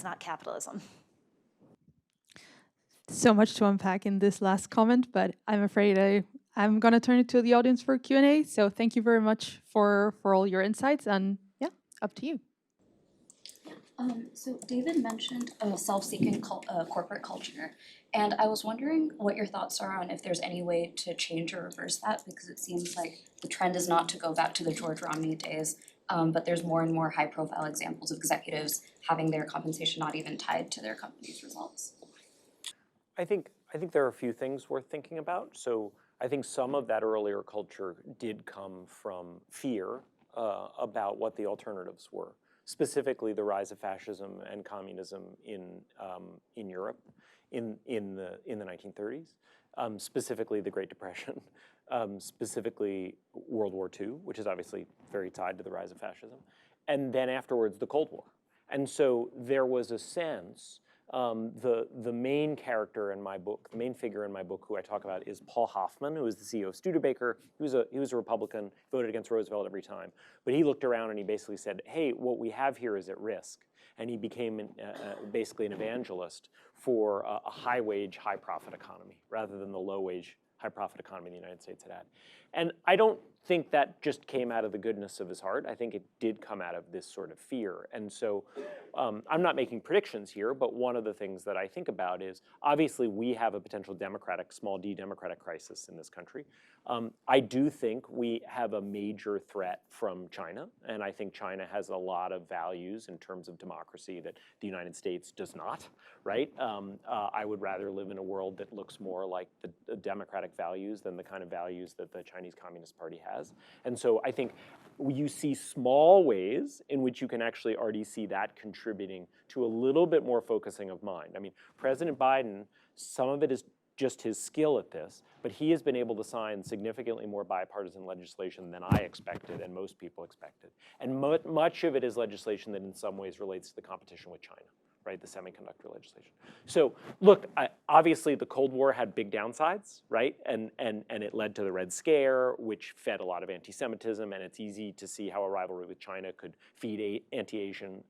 not capitalism. So much to unpack in this last comment, but I'm afraid I'm going to turn it to the audience for Q&A. So thank you very much for all your insights, and yeah, up to you. So David mentioned a self-seeking corporate culture, and I was wondering what your thoughts are on if there's any way to change or reverse that, because it seems like the trend is not to go back to the George Romney days, but there's more and more high-profile examples of executives having their compensation not even tied to their company's results. I think there are a few things worth thinking about. So I think some of that earlier culture did come from fear about what the alternatives were, specifically the rise of fascism and communism in Europe in the 1930s, specifically the Great Depression, specifically World War II, which is obviously very tied to the rise of fascism, and then afterwards the Cold War. And so there was a sense The main character in my book, the main figure in my book who I talk about is Paul Hoffman, who is the CEO of Studebaker. He was a Republican, voted against Roosevelt every time. But he looked around and he basically said, hey, what we have here is at risk. And he became basically an evangelist for a high-wage, high-profit economy, rather than the low-wage, high-profit economy the United States had had. And I don't think that just came out of the goodness of his heart. I think it did come out of this sort of fear. And so I'm not making predictions here, but one of the things that I think about is, obviously we have a potential small d democratic crisis in this country. I do think we have a major threat from China, and I think China has a lot of values in terms of democracy that the United States does not, right? I would rather live in a world that looks more like the democratic values than the kind of values that the Chinese Communist Party has. And so I think you see small ways in which you can actually already see that contributing to a little bit more focusing of mind. I mean, President Biden, some of it is just his skill at this, but he has been able to sign significantly more bipartisan legislation than I expected and most people expected. And much of it is legislation that in some ways relates to the competition with China, right, the semiconductor legislation. So look, obviously the Cold War had big downsides, right? And it led to the Red Scare, which fed a lot of anti-Semitism, and it's easy to see how a rivalry with China could feed anti-Asian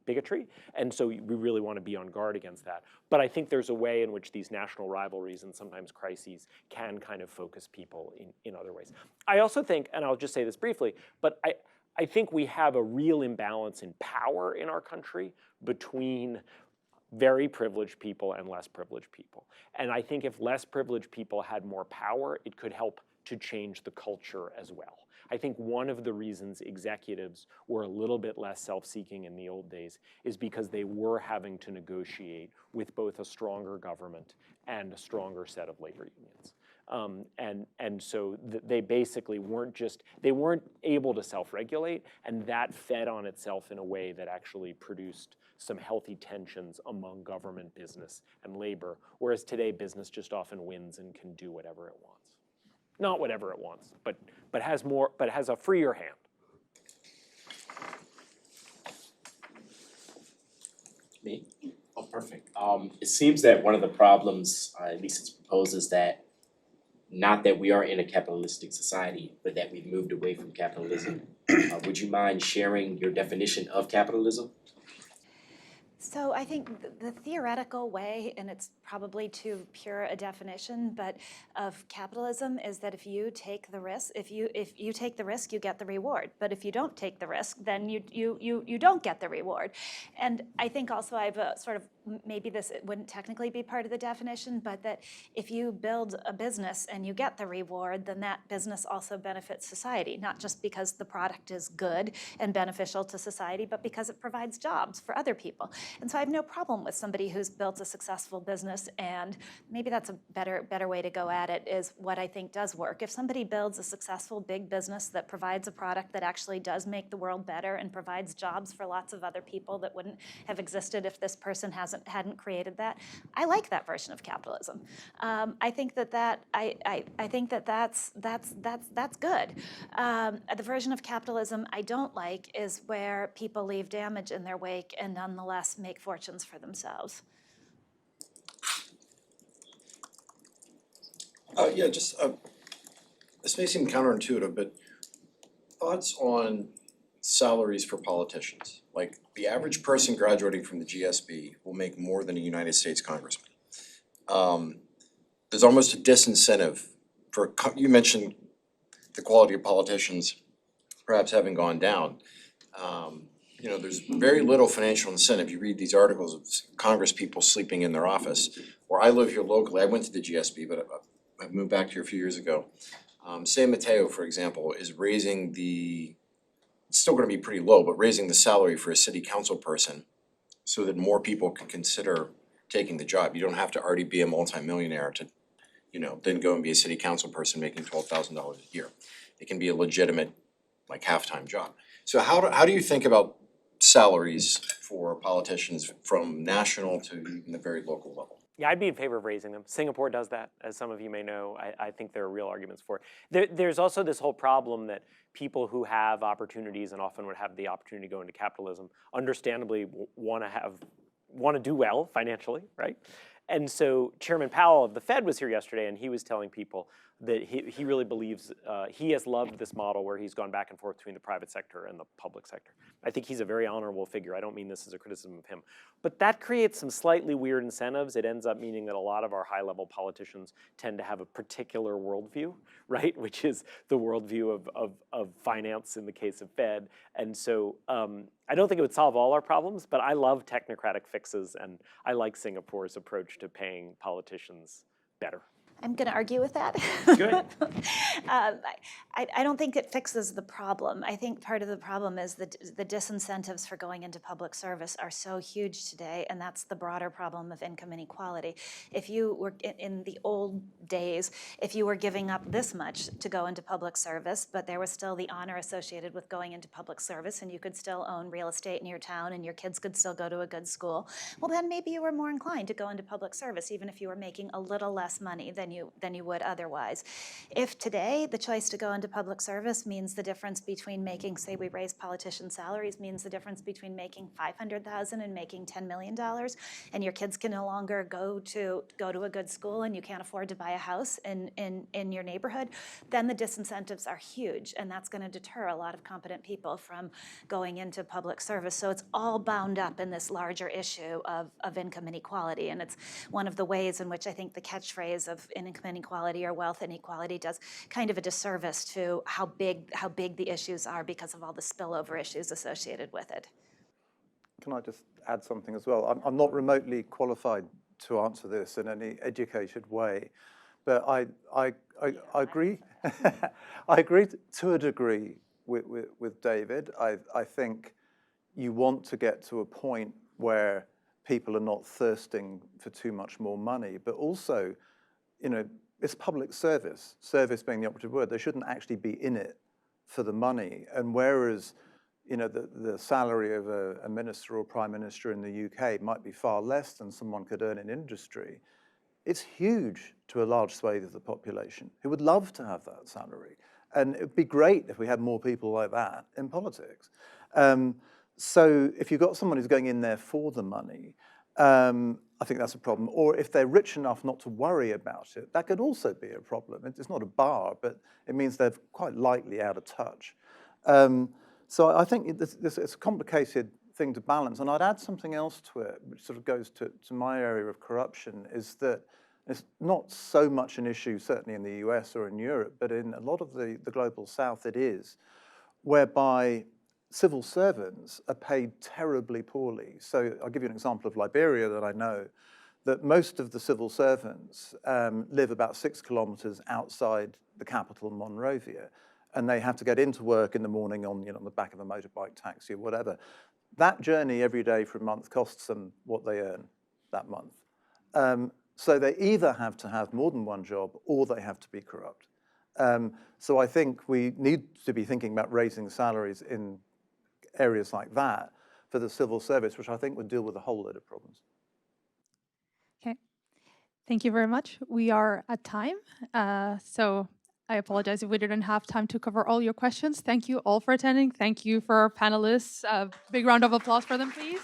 bigotry. And so we really want to be on guard against that. But I think there's a way in which these national rivalries and sometimes crises can kind of focus people in other ways. I also think, and I'll just say this briefly, but I think we have a real imbalance in power in our country between very privileged people and less privileged people. And I think if less privileged people had more power, it could help to change the culture as well. I think one of the reasons executives were a little bit less self-seeking in the old days is because they were having to negotiate with both a stronger government and a stronger set of labor unions. And so they basically weren't able to self-regulate, and that fed on itself in a way that actually produced some healthy tensions among government, business, and labor, whereas today business just often wins and can do whatever it wants. Not whatever it wants, but has a freer hand. Me? Oh, perfect. It seems that one of the problems, at least it's proposed, is that not that we are in a capitalistic society, but that we've moved away from capitalism. Would you mind sharing your definition of capitalism? So I think the theoretical way, and it's probably too pure a definition, but of capitalism is that if you take the risk, if you take the risk, you get the reward. But if you don't take the risk, then you don't get the reward. And I think also I've sort of, maybe this wouldn't technically be part of the definition, but that if you build a business and you get the reward, then that business also benefits society, not just because the product is good and beneficial to society, but because it provides jobs for other people. And so I have no problem with somebody who's built a successful business, and maybe that's a better way to go at it, is what I think does work. If somebody builds a successful big business that provides a product that actually does make the world better and provides jobs for lots of other people that wouldn't have existed if this person hadn't created that, I like that version of capitalism. I think that's good. The version of capitalism I don't like is where people leave damage in their wake and nonetheless make fortunes for themselves. Yeah, just this may seem counterintuitive, but thoughts on salaries for politicians. Like the average person graduating from the GSB will make more than a United States congressman. There's almost a disincentive for, you mentioned the quality of politicians perhaps having gone down. You know, there's very little financial incentive. You read these articles of Congress people sleeping in their office. Where I live here locally, I went to the GSB, but I moved back here a few years ago. San Mateo, for example, is raising it's still gonna be pretty low, but raising the salary for a city council person so that more people can consider taking the job. You don't have to already be a multimillionaire to, you know, then go and be a city council person making $12,000 a year. It can be a legitimate, like, half-time job. So how do you think about salaries for politicians from national to even the very local level? Yeah, I'd be in favor of raising them. Singapore does that, as some of you may know. I think there are real arguments for it. There's also this whole problem that people who have opportunities and often would have the opportunity to go into capitalism understandably want to have want to do well financially, right? And so Chairman Powell of the Fed was here yesterday, and he was telling people that he really believes, he has loved this model where he's gone back and forth between the private sector and the public sector. I think he's a very honorable figure. I don't mean this as a criticism of him. But that creates some slightly weird incentives. It ends up meaning that a lot of our high-level politicians tend to have a particular worldview, right? Which is the worldview of finance in the case of Fed. And so I don't think it would solve all our problems, but I love technocratic fixes, and I like Singapore's approach to paying politicians better. I'm going to argue with that. Good. I don't think it fixes the problem. I think part of the problem is the disincentives for going into public service are so huge today, and that's the broader problem of income inequality. If you were in the old days, if you were giving up this much to go into public service, but there was still the honor associated with going into public service, and you could still own real estate in your town, and your kids could still go to a good school, well, then maybe you were more inclined to go into public service, even if you were making a little less money than you would otherwise. If today the choice to go into public service means the difference between making, say we raise politicians' salaries, means the difference between making $500,000 and making $10 million, and your kids can no longer go to a good school and you can't afford to buy a house in your neighborhood, then the disincentives are huge, and that's going to deter a lot of competent people from going into public service. So it's all bound up in this larger issue of income inequality, and it's one of the ways in which I think the catchphrase of income inequality or wealth inequality does kind of a disservice to how big the issues are because of all the spillover issues associated with it. Can I just add something as well? I'm not remotely qualified to answer this in any educated way, but I agree. I agree to a degree with David. I think you want to get to a point where people are not thirsting for too much more money, but also, you know, it's public service, service being the operative word. They shouldn't actually be in it for the money. And whereas, you know, the salary of a minister or prime minister in the UK might be far less than someone could earn in industry, it's huge to a large swathe of the population who would love to have that salary. And it'd be great if we had more people like that in politics. So if you've got someone who's going in there for the money, I think that's a problem. Or if they're rich enough not to worry about it, that could also be a problem. It's not a bar, but it means they're quite lightly out of touch. So I think it's a complicated thing to balance. And I'd add something else to it, which sort of goes to my area of corruption, is that it's not so much an issue, certainly in the US or in Europe, but in a lot of the global South it is, whereby civil servants are paid terribly poorly. So I'll give you an example of Liberia that I know, that most of the civil servants live about 6 kilometers outside the capital, Monrovia, and they have to get into work in the morning on, on the back of a motorbike taxi or whatever. That journey every day for a month costs them what they earn that month. So they either have to have more than one job or they have to be corrupt. So I think we need to be thinking about raising salaries in areas like that for the civil service, which I think would deal with a whole load of problems. Okay, thank you very much. We are at time, so I apologize if we didn't have time to cover all your questions. Thank you all for attending. Thank you for our panelists. A big round of applause for them, please.